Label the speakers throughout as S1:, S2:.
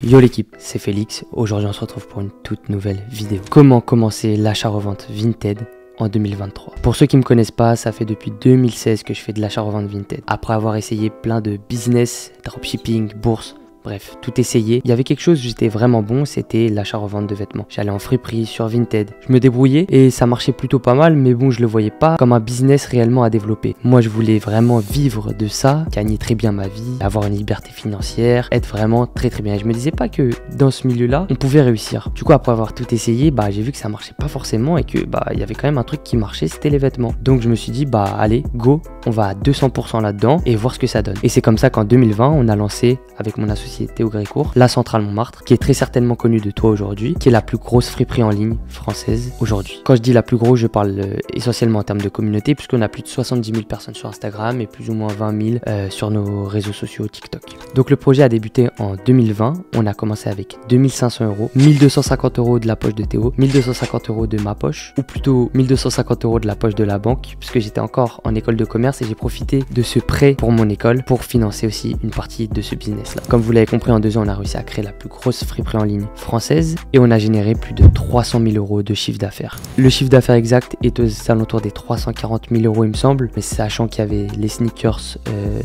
S1: Yo l'équipe, c'est Félix. Aujourd'hui on se retrouve pour une toute nouvelle vidéo. Comment commencer l'achat-revente Vinted en 2023. Pour ceux qui me connaissent pas, ça fait depuis 2016 que je fais de l'achat-revente Vinted. Après avoir essayé plein de business, dropshipping, bourse, bref, tout essayé. Il y avait quelque chose où j'étais vraiment bon, c'était l'achat-revente de vêtements. J'allais en friperie sur Vinted. Je me débrouillais et ça marchait plutôt pas mal, mais bon, je le voyais pas comme un business réellement à développer. Moi, je voulais vraiment vivre de ça, gagner très bien ma vie, avoir une liberté financière, être vraiment très bien. Et je me disais pas que dans ce milieu-là, on pouvait réussir. Du coup, après avoir tout essayé, j'ai vu que ça marchait pas forcément et que il y avait quand même un truc qui marchait, c'était les vêtements. Donc je me suis dit allez, go, on va à 200% là-dedans et voir ce que ça donne. Et c'est comme ça qu'en 2020, on a lancé avec mon associé Théo Grécourt, la Centrale Montmartre, qui est très certainement connue de toi aujourd'hui, qui est la plus grosse friperie en ligne française aujourd'hui. Quand je dis la plus grosse, je parle essentiellement en termes de communauté, puisqu'on a plus de 70 000 personnes sur Instagram et plus ou moins 20 000 sur nos réseaux sociaux TikTok. Donc le projet a débuté en 2020, on a commencé avec 2500 €, 1250 € de la poche de Théo, 1250 € de ma poche, ou plutôt 1250 € de la poche de la banque, puisque j'étais encore en école de commerce et j'ai profité de ce prêt pour mon école pour financer aussi une partie de ce business-là. Comme vous l'avez compris, en 2 ans, on a réussi à créer la plus grosse friperie en ligne française et on a généré plus de 300 000 € de chiffre d'affaires. Le chiffre d'affaires exact est aux alentours des 340 000 € il me semble, mais sachant qu'il y avait les sneakers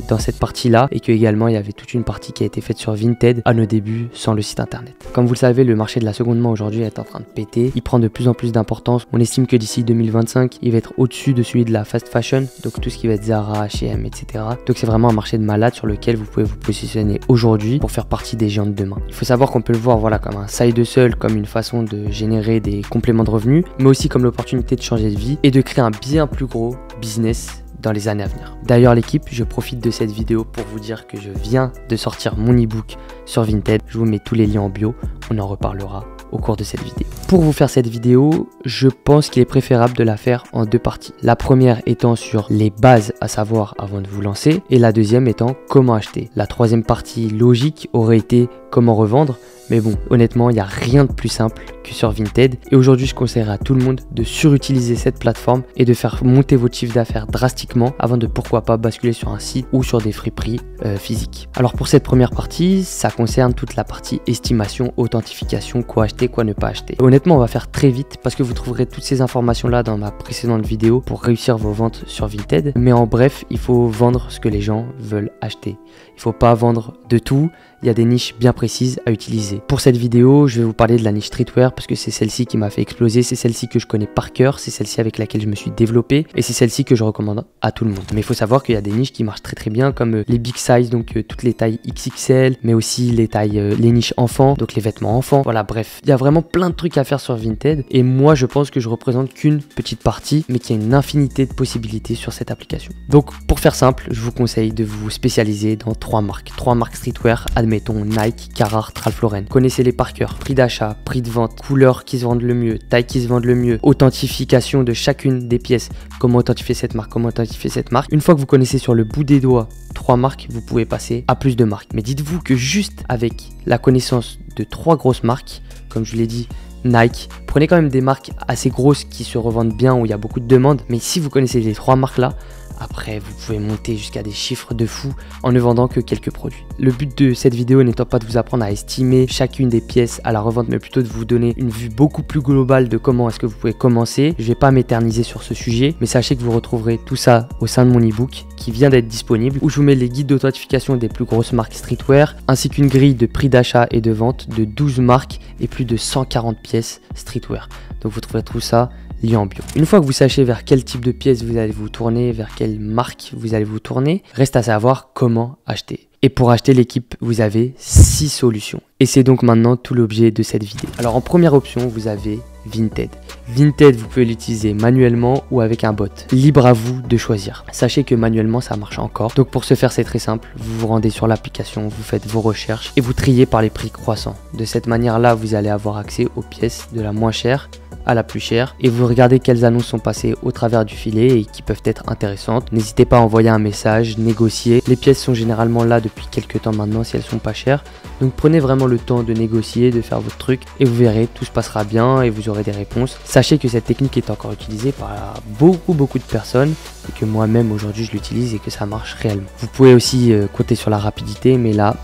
S1: dans cette partie-là et qu'également il y avait toute une partie qui a été faite sur Vinted à nos débuts sans le site internet. Comme vous le savez, le marché de la seconde main aujourd'hui est en train de péter, il prend de plus en plus d'importance. On estime que d'ici 2025, il va être au-dessus de celui de la fast fashion, donc tout ce qui va être Zara, H&M, etc. Donc c'est vraiment un marché de malade sur lequel vous pouvez vous positionner aujourd'hui pour faire partie des géants de demain. Il faut savoir qu'on peut le voir comme un side hustle, comme une façon de générer des compléments de revenus, mais aussi comme l'opportunité de changer de vie et de créer un bien plus gros business dans les années à venir. D'ailleurs l'équipe, je profite de cette vidéo pour vous dire que je viens de sortir mon e-book sur Vinted. Je vous mets tous les liens en bio, on en reparlera au cours de cette vidéo. Pour vous faire cette vidéo, je pense qu'il est préférable de la faire en 2 parties. La première étant sur les bases à savoir avant de vous lancer et la deuxième étant comment acheter. La troisième partie logique aurait été comment revendre. Mais bon, honnêtement, il n'y a rien de plus simple que sur Vinted. Et aujourd'hui, je conseillerais à tout le monde de surutiliser cette plateforme et de faire monter votre chiffre d'affaires drastiquement avant de pourquoi pas basculer sur un site ou sur des friperies physiques. Alors pour cette première partie, ça concerne toute la partie estimation, authentification, quoi acheter, quoi ne pas acheter. Honnêtement, on va faire très vite parce que vous trouverez toutes ces informations-là dans ma précédente vidéo pour réussir vos ventes sur Vinted. Mais en bref, il faut vendre ce que les gens veulent acheter. Il ne faut pas vendre de tout. Il y a des niches bien précises à utiliser. Pour cette vidéo, je vais vous parler de la niche streetwear parce que c'est celle-ci qui m'a fait exploser, c'est celle-ci que je connais par cœur, c'est celle-ci avec laquelle je me suis développé et c'est celle-ci que je recommande à tout le monde. Mais il faut savoir qu'il y a des niches qui marchent très bien comme les big size, donc toutes les tailles XXL, mais aussi les tailles, les niches enfants, donc les vêtements enfants. Voilà, bref, il y a vraiment plein de trucs à faire sur Vinted et moi je pense que je représente qu'une petite partie, mais qu'il y a une infinité de possibilités sur cette application. Donc pour faire simple, je vous conseille de vous spécialiser dans 3 marques streetwear, mettons Nike, Carhartt, Ralph Lauren. Connaissez-les par cœur. Prix d'achat, prix de vente, couleurs qui se vendent le mieux, taille qui se vendent le mieux, authentification de chacune des pièces. Comment authentifier cette marque, comment authentifier cette marque. Une fois que vous connaissez sur le bout des doigts 3 marques, vous pouvez passer à plus de marques. Mais dites-vous que juste avec la connaissance de 3 grosses marques, comme je l'ai dit, Nike, prenez quand même des marques assez grosses qui se revendent bien, où il y a beaucoup de demandes. Mais si vous connaissez les 3 marques là, après, vous pouvez monter jusqu'à des chiffres de fou en ne vendant que quelques produits. Le but de cette vidéo n'étant pas de vous apprendre à estimer chacune des pièces à la revente, mais plutôt de vous donner une vue beaucoup plus globale de comment est-ce que vous pouvez commencer. Je ne vais pas m'éterniser sur ce sujet, mais sachez que vous retrouverez tout ça au sein de mon e-book qui vient d'être disponible, où je vous mets les guides d'authentification des plus grosses marques streetwear, ainsi qu'une grille de prix d'achat et de vente de 12 marques et plus de 140 pièces streetwear. Donc vous trouverez tout ça lien en bio. Une fois que vous sachez vers quel type de pièces vous allez vous tourner, vers quelle marque vous allez vous tourner, reste à savoir comment acheter. Et pour acheter l'équipe, vous avez 6 solutions. Et c'est donc maintenant tout l'objet de cette vidéo. Alors en première option, vous avez Vinted. Vinted, vous pouvez l'utiliser manuellement ou avec un bot. Libre à vous de choisir. Sachez que manuellement, ça marche encore. Donc pour ce faire, c'est très simple. Vous vous rendez sur l'application, vous faites vos recherches et vous triez par les prix croissants. De cette manière-là, vous allez avoir accès aux pièces de la moins chère à la plus chère et vous regardez quelles annonces sont passées au travers du filet et qui peuvent être intéressantes. N'hésitez pas à envoyer un message, négocier. Les pièces sont généralement là depuis quelques temps maintenant si elles sont pas chères. Donc prenez vraiment le temps de négocier, de faire votre truc et vous verrez, tout se passera bien et vous aurez des réponses. Sachez que cette technique est encore utilisée par beaucoup de personnes et que moi-même aujourd'hui je l'utilise et que ça marche réellement. Vous pouvez aussi compter sur la rapidité, mais là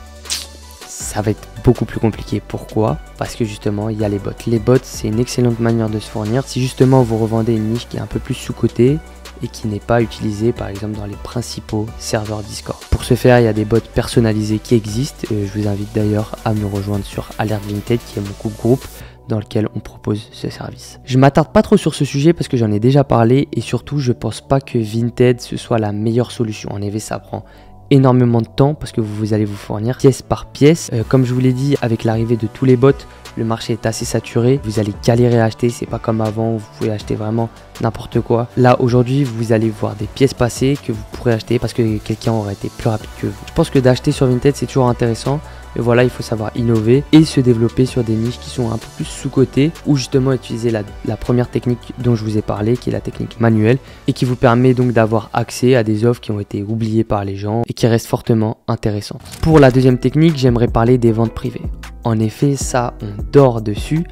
S1: ça va être beaucoup plus compliqué. Pourquoi? Parce que justement, il y a les bots. Les bots, c'est une excellente manière de se fournir. Si justement vous revendez une niche qui est un peu plus sous-cotée et qui n'est pas utilisée par exemple dans les principaux serveurs Discord. Pour ce faire, il y a des bots personnalisés qui existent. Je vous invite d'ailleurs à me rejoindre sur Alert Vinted, qui est mon groupe dans lequel on propose ce service. Je m'attarde pas trop sur ce sujet parce que j'en ai déjà parlé et surtout je pense pas que Vinted ce soit la meilleure solution. En effet, ça prend énormément de temps parce que vous allez vous fournir pièce par pièce. Comme je vous l'ai dit, avec l'arrivée de tous les bots, le marché est assez saturé. Vous allez galérer à acheter, c'est pas comme avant, vous pouvez acheter vraiment n'importe quoi. Là aujourd'hui, vous allez voir des pièces passer que vous pourrez acheter parce que quelqu'un aura été plus rapide que vous. Je pense que d'acheter sur Vinted c'est toujours intéressant. Et voilà, il faut savoir innover et se développer sur des niches qui sont un peu plus sous-cotées ou justement utiliser la première technique dont je vous ai parlé, qui est la technique manuelle et qui vous permet donc d'avoir accès à des offres qui ont été oubliées par les gens et qui restent fortement intéressantes. Pour la deuxième technique, j'aimerais parler des ventes privées. En effet, ça, on dort dessus,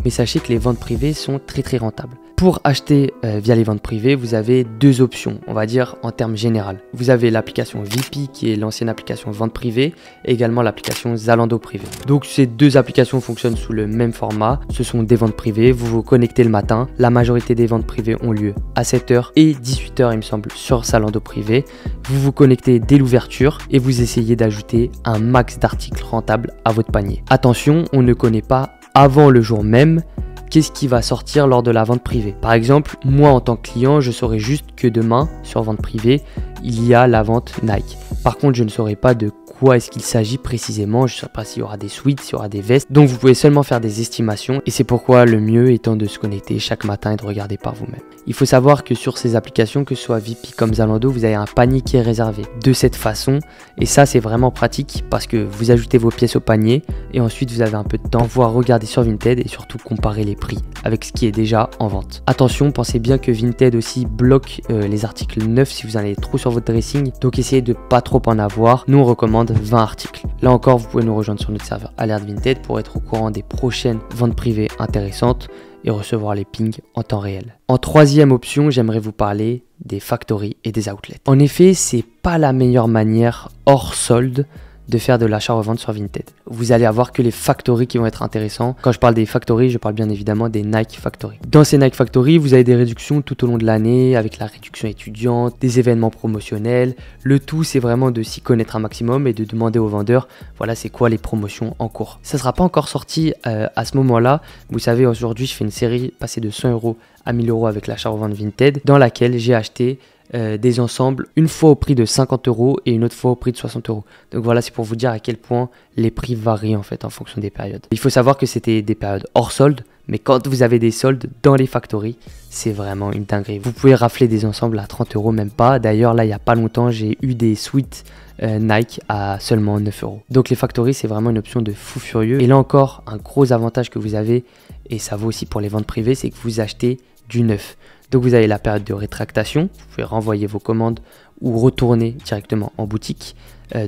S1: mais sachez que les ventes privées sont très rentables. Pour acheter via les ventes privées, vous avez deux options, on va dire en termes général. Vous avez l'application VP qui est l'ancienne application vente privée et également l'application Zalando privé. Donc ces deux applications fonctionnent sous le même format. Ce sont des ventes privées, vous vous connectez le matin. La majorité des ventes privées ont lieu à 7h et 18h il me semble sur Zalando privé. Vous vous connectez dès l'ouverture et vous essayez d'ajouter un max d'articles rentables à votre panier. Attention, on ne connaît pas avant le jour même qu'est-ce qui va sortir lors de la vente privée. Par exemple, moi en tant que client, je saurais juste que demain, sur vente privée, il y a la vente Nike. Par contre, je ne saurais pas de quoi est-ce qu'il s'agit précisément, je ne sais pas s'il y aura des sweats, s'il y aura des vestes. Donc vous pouvez seulement faire des estimations et c'est pourquoi le mieux étant de se connecter chaque matin et de regarder par vous-même. Il faut savoir que sur ces applications, que ce soit VP comme Zalando, vous avez un panier qui est réservé de cette façon et ça c'est vraiment pratique parce que vous ajoutez vos pièces au panier et ensuite vous avez un peu de temps pour pouvoir regarder sur Vinted et surtout comparer les prix avec ce qui est déjà en vente. Attention, pensez bien que Vinted aussi bloque les articles neufs si vous en avez trop sur votre dressing, donc essayez de pas trop en avoir. Nous on recommande 20 articles. Là encore, vous pouvez nous rejoindre sur notre serveur Alert Vinted pour être au courant des prochaines ventes privées intéressantes et recevoir les pings en temps réel. En troisième option, j'aimerais vous parler des factories et des outlets. En effet, c'est pas la meilleure manière hors solde de faire de l'achat-revente sur Vinted. Vous allez avoir que les factories qui vont être intéressants. Quand je parle des factories, je parle bien évidemment des Nike Factory. Dans ces Nike Factory, vous avez des réductions tout au long de l'année avec la réduction étudiante, des événements promotionnels. Le tout, c'est vraiment de s'y connaître un maximum et de demander aux vendeurs, voilà, c'est quoi les promotions en cours. Ça ne sera pas encore sorti à ce moment-là. Vous savez, aujourd'hui, je fais une série passée de 100 € à 1000 € avec l'achat-revente Vinted dans laquelle j'ai acheté des ensembles une fois au prix de 50 € et une autre fois au prix de 60 €. Donc voilà, c'est pour vous dire à quel point les prix varient en fait en fonction des périodes. Il faut savoir que c'était des périodes hors solde, mais quand vous avez des soldes dans les factories, c'est vraiment une dinguerie. Vous pouvez rafler des ensembles à 30 € même pas. D'ailleurs là, il n'y a pas longtemps, j'ai eu des suites Nike à seulement 9 €. Donc les factories, c'est vraiment une option de fou furieux. Et là encore, un gros avantage que vous avez, et ça vaut aussi pour les ventes privées, c'est que vous achetez du neuf. Donc vous avez la période de rétractation, vous pouvez renvoyer vos commandes ou retourner directement en boutique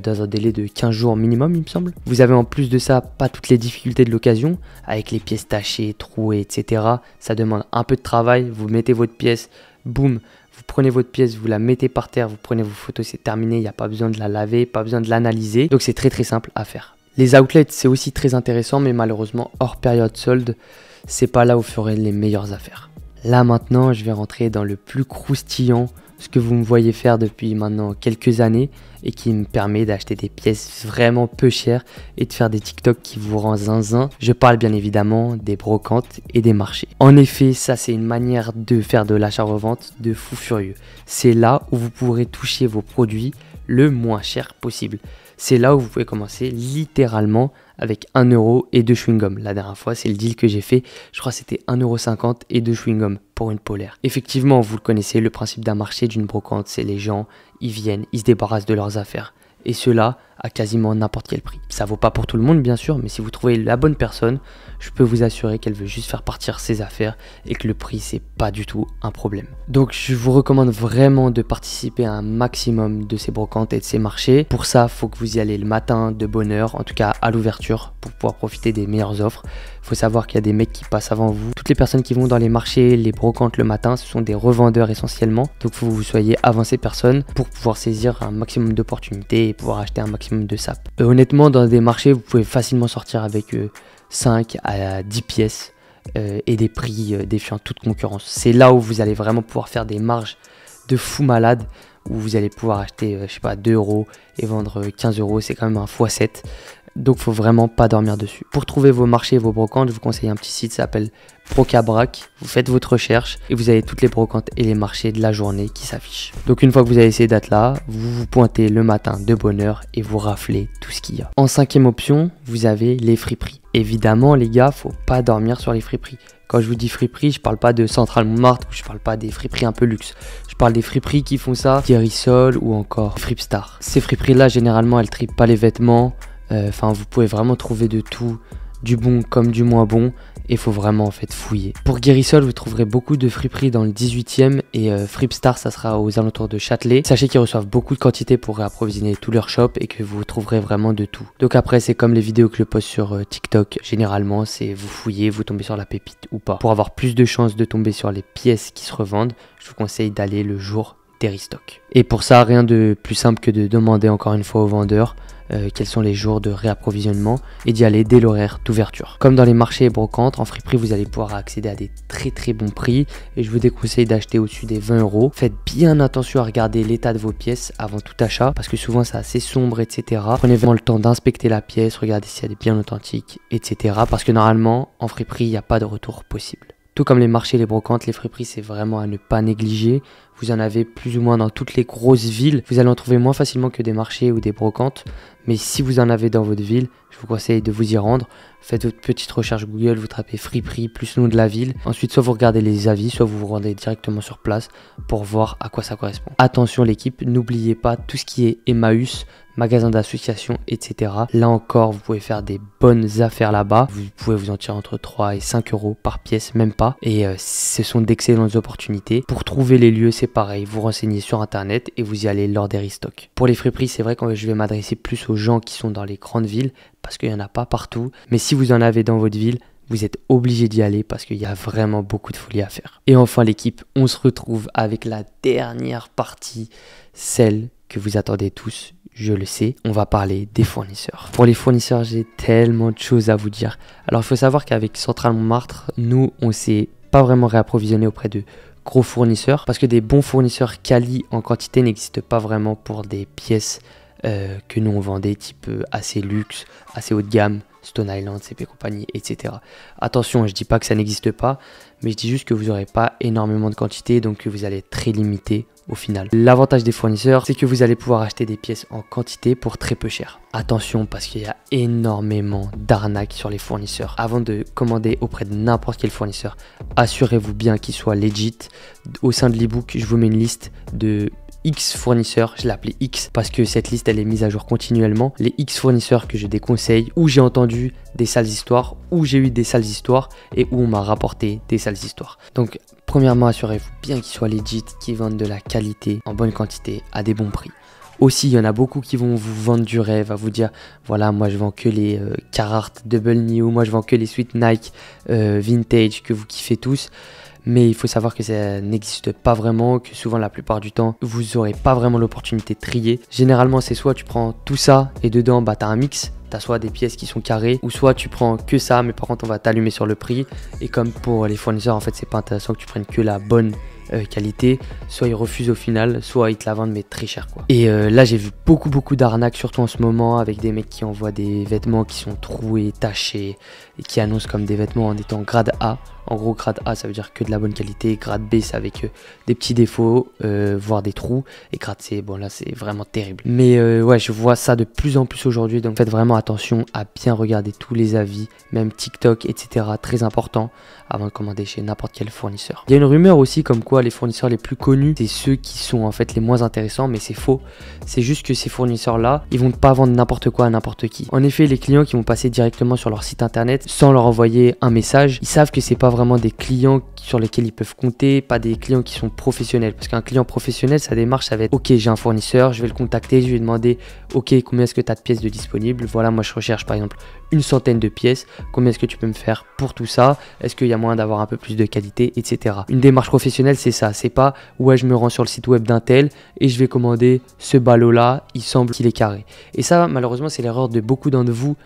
S1: dans un délai de 15 jours minimum il me semble. Vous avez en plus de ça pas toutes les difficultés de l'occasion avec les pièces tachées, trouées, etc. Ça demande un peu de travail, vous mettez votre pièce, boum, vous prenez votre pièce, vous la mettez par terre, vous prenez vos photos, c'est terminé, il n'y a pas besoin de la laver, pas besoin de l'analyser. Donc c'est très simple à faire. Les outlets c'est aussi très intéressant mais malheureusement hors période solde, c'est pas là où vous ferez les meilleures affaires. Là maintenant, je vais rentrer dans le plus croustillant, ce que vous me voyez faire depuis maintenant quelques années et qui me permet d'acheter des pièces vraiment peu chères et de faire des TikTok qui vous rend zinzin. Je parle bien évidemment des brocantes et des marchés. En effet, ça c'est une manière de faire de l'achat-revente de fou furieux. C'est là où vous pourrez toucher vos produits le moins cher possible. C'est là où vous pouvez commencer littéralement avec 1 € et 2 chewing-gums. La dernière fois, c'est le deal que j'ai fait. Je crois que c'était 1,50 € et 2 chewing-gums pour une polaire. Effectivement, vous le connaissez, le principe d'un marché, d'une brocante, c'est les gens, ils viennent, ils se débarrassent de leurs affaires. Et cela à quasiment n'importe quel prix. Ça vaut pas pour tout le monde bien sûr, mais si vous trouvez la bonne personne, je peux vous assurer qu'elle veut juste faire partir ses affaires et que le prix c'est pas du tout un problème. Donc je vous recommande vraiment de participer à un maximum de ces brocantes et de ces marchés. Pour ça, il faut que vous y allez le matin de bonne heure, en tout cas à l'ouverture, pour pouvoir profiter des meilleures offres. Il faut savoir qu'il y a des mecs qui passent avant vous. Toutes les personnes qui vont dans les marchés, les brocantes le matin, ce sont des revendeurs essentiellement. Donc il faut que vous soyez avant ces personnes pour pouvoir saisir un maximum d'opportunités et pouvoir acheter un maximum maximum de sap. Honnêtement, dans des marchés, vous pouvez facilement sortir avec 5 à 10 pièces et des prix défiant toute concurrence. C'est là où vous allez vraiment pouvoir faire des marges de fou malade, où vous allez pouvoir acheter, je sais pas, 2 € et vendre 15 €. C'est quand même un x7. Donc, faut vraiment pas dormir dessus. Pour trouver vos marchés et vos brocantes, je vous conseille un petit site, ça s'appelle Procabrac. Vous faites votre recherche et vous avez toutes les brocantes et les marchés de la journée qui s'affichent. Donc, une fois que vous avez ces dates-là, vous vous pointez le matin de bonne heure et vous raflez tout ce qu'il y a. En 5e option, vous avez les friperies. Évidemment, les gars, faut pas dormir sur les friperies. Quand je vous dis friperie, je parle pas de Central Montmartre, je parle pas des friperies un peu luxe. Je parle des friperies qui font ça, Guérissol ou encore Fripstar. Ces friperies-là, généralement, elles tripent pas les vêtements. Enfin, vous pouvez vraiment trouver de tout, du bon comme du moins bon, et il faut vraiment en fait fouiller. Pour Guérissol, vous trouverez beaucoup de friperies dans le 18e et Fripstar, ça sera aux alentours de Châtelet. Sachez qu'ils reçoivent beaucoup de quantité pour réapprovisionner tout leur shop et que vous trouverez vraiment de tout. Donc après, c'est comme les vidéos que je poste sur TikTok. Généralement, c'est vous fouillez, vous tombez sur la pépite ou pas. Pour avoir plus de chances de tomber sur les pièces qui se revendent, je vous conseille d'aller le jour des restocks. Et pour ça, rien de plus simple que de demander encore une fois aux vendeurs quels sont les jours de réapprovisionnement et d'y aller dès l'horaire d'ouverture. Comme dans les marchés et brocantes, en friperie vous allez pouvoir accéder à des très bons prix et je vous déconseille d'acheter au-dessus des 20 €. Faites bien attention à regarder l'état de vos pièces avant tout achat parce que souvent c'est assez sombre, etc. Prenez vraiment le temps d'inspecter la pièce, regardez si elle est bien authentique, etc. Parce que normalement en friperie il n'y a pas de retour possible. Tout comme les marchés, les brocantes, les friperies, c'est vraiment à ne pas négliger. Vous en avez plus ou moins dans toutes les grosses villes. Vous allez en trouver moins facilement que des marchés ou des brocantes. Mais si vous en avez dans votre ville, je vous conseille de vous y rendre. Faites votre petite recherche Google, vous tapez friperie plus nom de la ville. Ensuite, soit vous regardez les avis, soit vous vous rendez directement sur place pour voir à quoi ça correspond. Attention l'équipe, n'oubliez pas tout ce qui est Emmaüs, magasin d'association, etc. Là encore, vous pouvez faire des bonnes affaires là-bas. Vous pouvez vous en tirer entre 3 et 5 € par pièce, même pas. Et ce sont d'excellentes opportunités. Pour trouver les lieux, c'est pareil. Vous renseignez sur internet et vous y allez lors des restocks. Pour les friperies, c'est vrai que je vais m'adresser plus aux gens qui sont dans les grandes villes parce qu'il n'y en a pas partout. Mais si vous en avez dans votre ville, vous êtes obligé d'y aller parce qu'il y a vraiment beaucoup de folie à faire. Et enfin l'équipe, on se retrouve avec la dernière partie, celle que vous attendez tous. Je le sais, on va parler des fournisseurs. Pour les fournisseurs, j'ai tellement de choses à vous dire. Alors, il faut savoir qu'avec Central Montmartre, nous, on s'est pas vraiment réapprovisionné auprès de gros fournisseurs parce que des bons fournisseurs quali en quantité n'existent pas vraiment pour des pièces que nous on vendait type assez luxe, assez haut de gamme, Stone Island, CP compagnie, etc. Attention, je dis pas que ça n'existe pas, mais je dis juste que vous n'aurez pas énormément de quantité, donc que vous allez être très limité au final. L'avantage des fournisseurs, c'est que vous allez pouvoir acheter des pièces en quantité pour très peu cher. Attention, parce qu'il y a énormément d'arnaques sur les fournisseurs. Avant de commander auprès de n'importe quel fournisseur, assurez-vous bien qu'il soit legit. Au sein de l'ebook, je vous mets une liste de X fournisseurs, je l'ai appelé X parce que cette liste elle est mise à jour continuellement. Les X fournisseurs que je déconseille, où j'ai entendu des sales histoires, où j'ai eu des sales histoires et où on m'a rapporté des sales histoires. Donc premièrement, assurez-vous bien qu'ils soient legit, qu'ils vendent de la qualité en bonne quantité à des bons prix. Aussi, il y en a beaucoup qui vont vous vendre du rêve, à vous dire voilà, moi je vends que les Carhartt Double New, moi je vends que les suites Nike vintage que vous kiffez tous. Mais il faut savoir que ça n'existe pas vraiment, que souvent la plupart du temps, vous n'aurez pas vraiment l'opportunité de trier. Généralement, c'est soit tu prends tout ça et dedans, bah, tu as un mix. Tu as soit des pièces qui sont carrées ou soit tu prends que ça, mais par contre, on va t'allumer sur le prix. Et comme pour les fournisseurs, en fait, c'est pas intéressant que tu prennes que la bonne qualité. Soit ils refusent au final, soit ils te la vendent mais très cher quoi. Et là, j'ai vu beaucoup d'arnaques, surtout en ce moment, avec des mecs qui envoient des vêtements qui sont troués, tachés et qui annoncent comme des vêtements en étant grade A. En gros, grade A, ça veut dire que de la bonne qualité. Grade B, c'est avec des petits défauts, voire des trous. Et grade C, bon là, c'est vraiment terrible. Mais ouais, je vois ça de plus en plus aujourd'hui. Donc faites vraiment attention à bien regarder tous les avis, même TikTok, etc. Très important avant de commander chez n'importe quel fournisseur. Il y a une rumeur aussi comme quoi les fournisseurs les plus connus, c'est ceux qui sont en fait les moins intéressants. Mais c'est faux. C'est juste que ces fournisseurs-là, ils vont pas vendre n'importe quoi à n'importe qui. En effet, les clients qui vont passer directement sur leur site internet sans leur envoyer un message, ils savent que c'est pas vraiment des clients sur lesquels ils peuvent compter, pas des clients qui sont professionnels. Parce qu'un client professionnel, sa démarche, ça va être ok, j'ai un fournisseur, je vais le contacter, je vais lui demander ok, combien est-ce que tu as de pièces de disponibles. Voilà, moi je recherche par exemple une centaine de pièces, combien est-ce que tu peux me faire pour tout ça, est-ce qu'il y a moyen d'avoir un peu plus de qualité, etc. Une démarche professionnelle, c'est ça, c'est pas ouais, je me rends sur le site web d'un tel et je vais commander ce ballot là, il semble qu'il est carré. Et ça, malheureusement, c'est l'erreur de beaucoup d'entre vous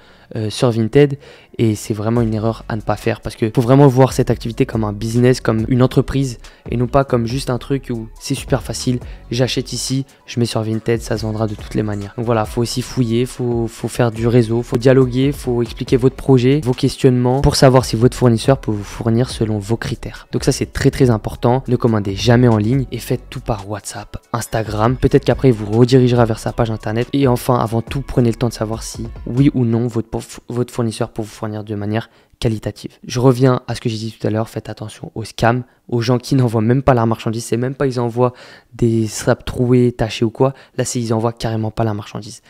S1: sur Vinted, et c'est vraiment une erreur à ne pas faire, parce qu'il faut vraiment voir cette activité comme un business, comme une entreprise, et non pas comme juste un truc où c'est super facile, j'achète ici, je mets sur Vinted, ça se vendra de toutes les manières. Donc voilà, faut aussi fouiller, faut faire du réseau, faut dialoguer, faut expliquer votre projet, vos questionnements, pour savoir si votre fournisseur peut vous fournir selon vos critères. Donc ça, c'est très très important. Ne commandez jamais en ligne et faites tout par WhatsApp, Instagram. Peut-être qu'après, il vous redirigera vers sa page internet. Et enfin, avant tout, prenez le temps de savoir si oui ou non votre fournisseur peut vous fournir de manière qualitative. Je reviens à ce que j'ai dit tout à l'heure, faites attention aux scams, aux gens qui n'envoient même pas la marchandise, c'est même pas ils envoient des straps troués, tachés ou quoi, là c'est ils envoient carrément pas la marchandise.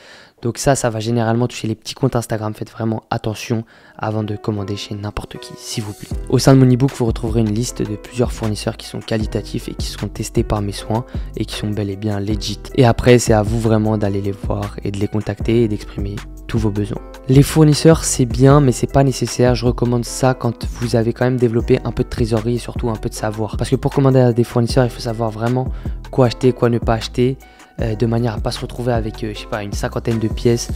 S1: Donc ça va généralement toucher les petits comptes Instagram, faites vraiment attention avant de commander chez n'importe qui, s'il vous plaît. Au sein de mon ebook, vous retrouverez une liste de plusieurs fournisseurs qui sont qualitatifs et qui seront testés par mes soins et qui sont bel et bien legit. Et après, c'est à vous vraiment d'aller les voir et de les contacter et d'exprimer tous vos besoins. Les fournisseurs, c'est bien, mais c'est pas nécessaire. Je recommande ça quand vous avez quand même développé un peu de trésorerie et surtout un peu de savoir. Parce que pour commander à des fournisseurs, il faut savoir vraiment quoi acheter, quoi ne pas acheter, de manière à ne pas se retrouver avec, je sais pas, une cinquantaine de pièces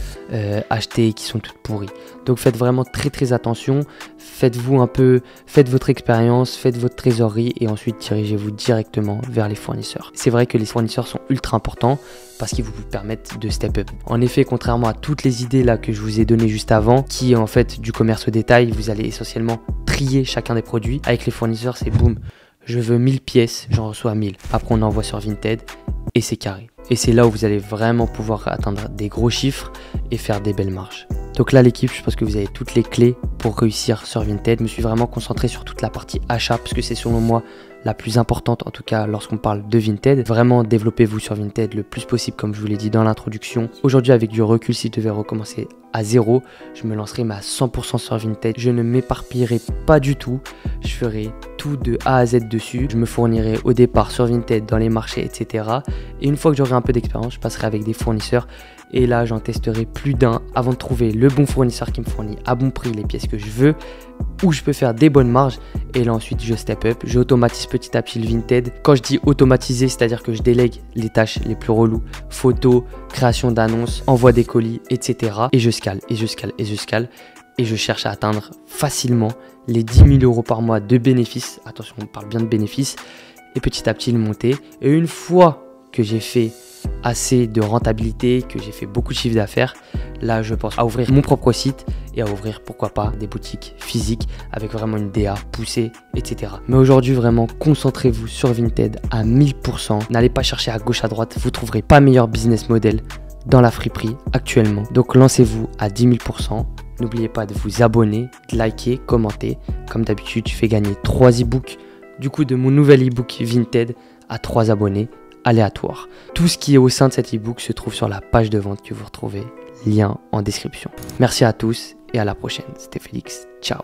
S1: achetées qui sont toutes pourries. Donc faites vraiment très très attention. Faites votre expérience, faites votre trésorerie et ensuite dirigez-vous directement vers les fournisseurs. C'est vrai que les fournisseurs sont ultra importants parce qu'ils vous permettent de step up. En effet, contrairement à toutes les idées là que je vous ai données juste avant, qui est en fait du commerce au détail, vous allez essentiellement trier chacun des produits. Avec les fournisseurs, c'est boum, je veux 1000 pièces, j'en reçois 1000. Après, on envoie sur Vinted et c'est carré. Et c'est là où vous allez vraiment pouvoir atteindre des gros chiffres et faire des belles marges. Donc là, l'équipe, je pense que vous avez toutes les clés pour réussir sur Vinted. Je me suis vraiment concentré sur toute la partie achat parce que c'est selon moi la plus importante, en tout cas lorsqu'on parle de Vinted. Vraiment, développez-vous sur Vinted le plus possible, comme je vous l'ai dit dans l'introduction. Aujourd'hui, avec du recul, si je devais recommencer à zéro, je me lancerai mais à 100% sur Vinted. Je ne m'éparpillerai pas du tout. Je ferai tout de A à Z dessus. Je me fournirai au départ sur Vinted, dans les marchés, etc. Et une fois que j'aurai un peu d'expérience, je passerai avec des fournisseurs. Et là, j'en testerai plus d'un avant de trouver le bon fournisseur qui me fournit à bon prix les pièces que je veux, où je peux faire des bonnes marges. Et là, ensuite, je step up. J'automatise petit à petit le Vinted. Quand je dis automatiser, c'est-à-dire que je délègue les tâches les plus reloues, photos, création d'annonces, envoi des colis, etc. Et je scale, et je scale, et je scale. Et je cherche à atteindre facilement les 10 000 € par mois de bénéfices. Attention, on parle bien de bénéfices. Et petit à petit, le monter. Et une fois que j'ai fait assez de rentabilité, que j'ai fait beaucoup de chiffre d'affaires, là je pense à ouvrir mon propre site et à ouvrir pourquoi pas des boutiques physiques avec vraiment une DA poussée, etc. Mais aujourd'hui vraiment concentrez-vous sur Vinted à 1000%. N'allez pas chercher à gauche à droite, vous trouverez pas meilleur business model dans la friperie actuellement. Donc lancez-vous à 10 000%. N'oubliez pas de vous abonner, de liker, commenter. Comme d'habitude, je fais gagner 3 e-books du coup de mon nouvel e-book Vinted à 3 abonnés aléatoire. Tout ce qui est au sein de cet e-book se trouve sur la page de vente que vous retrouvez, lien en description. Merci à tous et à la prochaine. C'était Félix, ciao.